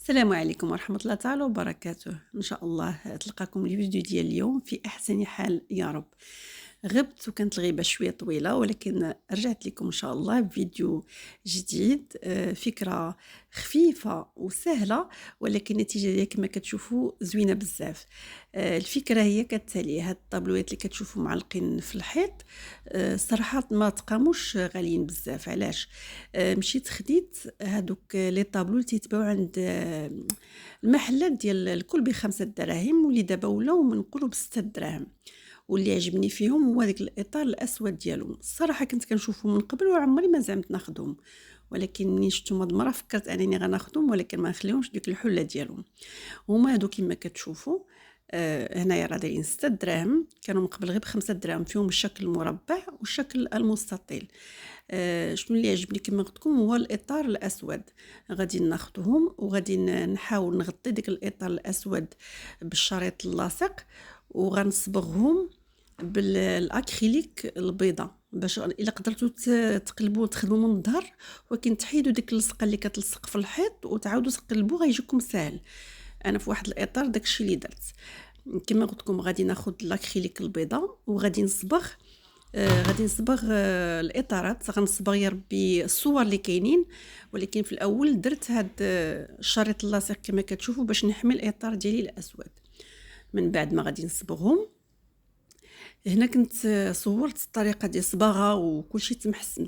السلام عليكم ورحمة الله تعالى وبركاته. إن شاء الله تلقاكم الفيديو ديال اليوم في أحسن حال يا رب. غبت وكانت الغيبة شوية طويلة، ولكن رجعت لكم إن شاء الله بفيديو جديد. فكرة خفيفة وسهلة، ولكن النتيجة ديالها كما كتشوفوا زوينة بزاف. الفكرة هي كالتالي: هاد الطابلويات اللي كتشوفوا معلقين في الحيط، الصراحة ما تقاموش غاليين بزاف. علاش؟ مشيت خديت هادوك لي طابلو اللي تيتباعوا عند المحلات ديال الكل ب5 دراهم، واللي دابا ولاو منقولوا ب6 دراهم. واللي عجبني فيهم هو داك الاطار الاسود ديالهم. الصراحه كنت كنشوفهم من قبل وعمري ما زعمت ناخذهم، ولكن ملي شفتهم هاد المره فكرت انني غناخذهم، ولكن ما نخليهمش ديك الحله ديالهم. هما هادو كما كتشوفوا. هنايا راه دايرين 6 دراهم، كانوا من قبل غير ب5 دراهم. فيهم الشكل المربع والشكل المستطيل. شنو اللي عجبني كما قلت لكم هو الاطار الاسود. غادي ناخذهم وغادي نحاول نغطي داك الاطار الاسود بالشريط اللاصق، وغنصبغهم بالاكريليك البيضاء، باش الا قدرتوا تقلبوا تخدموا من الظهر، ولكن تحيدوا ديك اللصقه اللي كتلصق في الحيط وتعاودوا تقلبوا غيجيكم ساهل. انا في واحد الاطار داكشي اللي درت. كما قلت لكم غادي ناخذ الاكريليك البيضاء وغادي نصبغ. غادي نصبغ الاطارات. غنصبغ يا ربي الصور اللي كاينين، ولكن في الاول درت هاد الشريط اللاصق كما كتشوفوا باش نحمي الاطار ديالي الاسود. من بعد ما غادي نصبغهم، هنا كنت صورت الطريقه ديال الصباغه وكلشي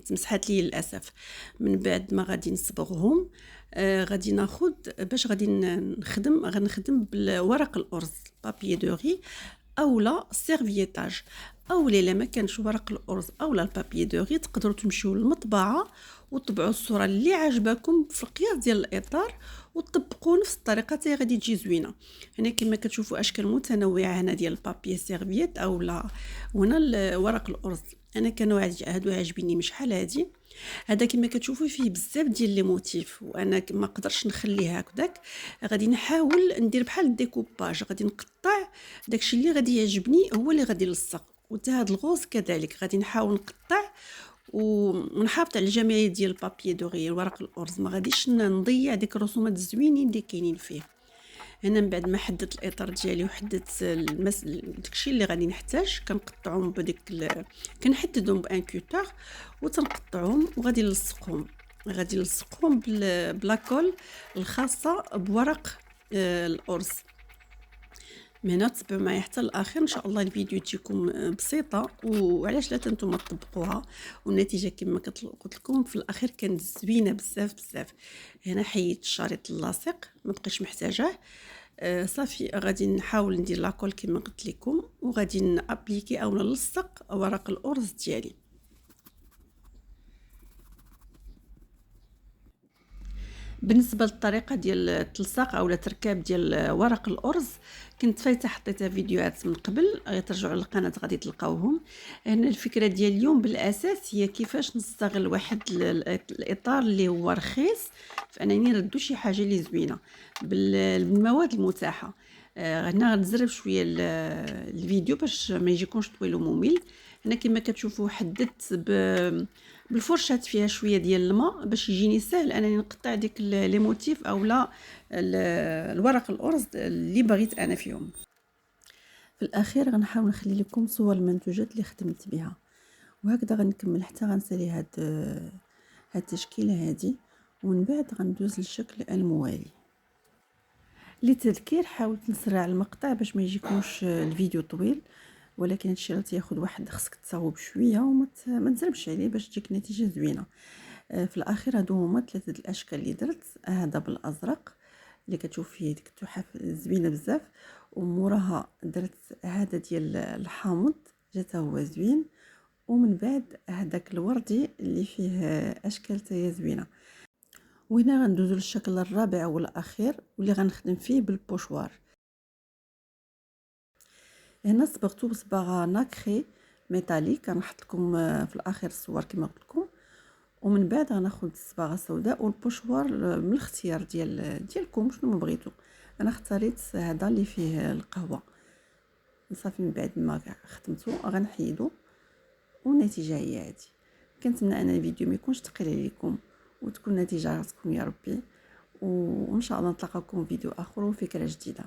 تمسحات لي للاسف. من بعد ما غادي نصبغهم، غادي ناخذ باش غادي غنخدم بالورق الارز بابي دوري، اولا سيرفيتاج. اولا الا ما كانش ورق الارز اولا البابي دوري، تقدروا تمشيو للمطبعه وطبعوا الصوره اللي عجبكم في القياس ديال الاطار وطبقوا نفس الطريقه حتى غادي تجي زوينه. هنا كما كتشوفوا اشكال متنوعه هنا ديال البابي سيرفيت اولا، وهنا ورق الارز. انا كانوا هادو عاجبيني من شحال هادي. هذا كما كتشوفوا فيه بزاف ديال لي موتيف، وانا ما قدرش نخليه هكذاك. غادي نحاول ندير بحال الديكوباج، غادي نقطع داكشي اللي غادي يعجبني هو اللي غادي نلصق. وتا هاد الغوز كذلك غادي نحاول نقطع ونحافظ على الجماليه ديال البابي دوري ورق الارز. ما غاديش نضيع ديك الرسومات الزوينين اللي كاينين فيه. هنا من بعد ما حددت الاطار ديالي وحددت داكشي اللي غادي نحتاج، كنقطعهم كنحددهم بان كوتور وتنقطعهم وغادي نلصقهم. غادي نلصقهم بلاكول الخاصه بورق الارز. من هنا تبعوا معايا حتى الاخير، ان شاء الله الفيديو تجيكم بسيطه، وعلاش لا تنتوما تطبقوها والنتيجه كما قلت لكم في الاخير كانت زوينه بزاف بزاف. هنا حيدت الشريط اللاصق ما بقيتش محتاجاه. صافي غادي نحاول ندير لاكول كما قلت لكم، وغادي نابليكي او نلصق ورق الارز ديالي. بالنسبه للطريقه ديال التلصاق او تركاب ديال ورق الارز، كنت فايته حطيتها فيديوهات من قبل، ترجعوا للقناه غادي تلقاوهم. هنا الفكره ديال اليوم بالاساس هي كيفاش نستغل واحد الاطار اللي هو رخيص فانني نردو شي حاجه اللي زوينه بالمواد المتاحه. هنا غنزرب شويه الفيديو باش ما يجيكمش طويل وممل. هنا كما كتشوفوا حددت بالفرشات فيها شويه ديال الماء باش يجيني سهل انني نقطع ديك لي موتيف اولا الورق الارز اللي بغيت انا فيهم. في الاخير غنحاول نخلي لكم صور المنتوجات اللي خدمت بها، وهكذا غنكمل حتى غنسالي هاد التشكيله هذه، ومن بعد غندوز للشكل الموالي. للتذكير حاولت نسرع المقطع باش ما يجيكمش الفيديو طويل، ولكن هادشي راه تياخذ واحد، خصك تصاوب شويه وما تزربش عليه باش تجيك نتيجه زوينه. في الاخير هادو هما 3 الاشكال اللي درت. هذا بالازرق اللي كتشوف فيه ديك التحف زوينه بزاف، وموراها درت هذا ديال الحامض جات هو زوين، ومن بعد هذاك الوردي اللي فيه اشكال تاهي زوينه. وهنا غندوزو للشكل الرابع والاخير واللي غنخدم فيه بالبوشوار. هنا صبغتو بصباغه ناكري ميتاليك، غنحط لكم في الاخير الصور كما قلت لكم. ومن بعد غناخذ الصباغه السوداء والبوشوار من الاختيار ديالكم شنو ما بغيتو. انا اختاريت هذا اللي فيه القهوه. صافي من بعد ما خدمته غنحيدو والنتيجه هي هذه. كنتمنى ان الفيديو ما يكونش ثقيل عليكم وتكون النتيجه عجبتكم يا ربي، وإن شاء الله نتلاقاكم في فيديو آخر وفكرة جديدة.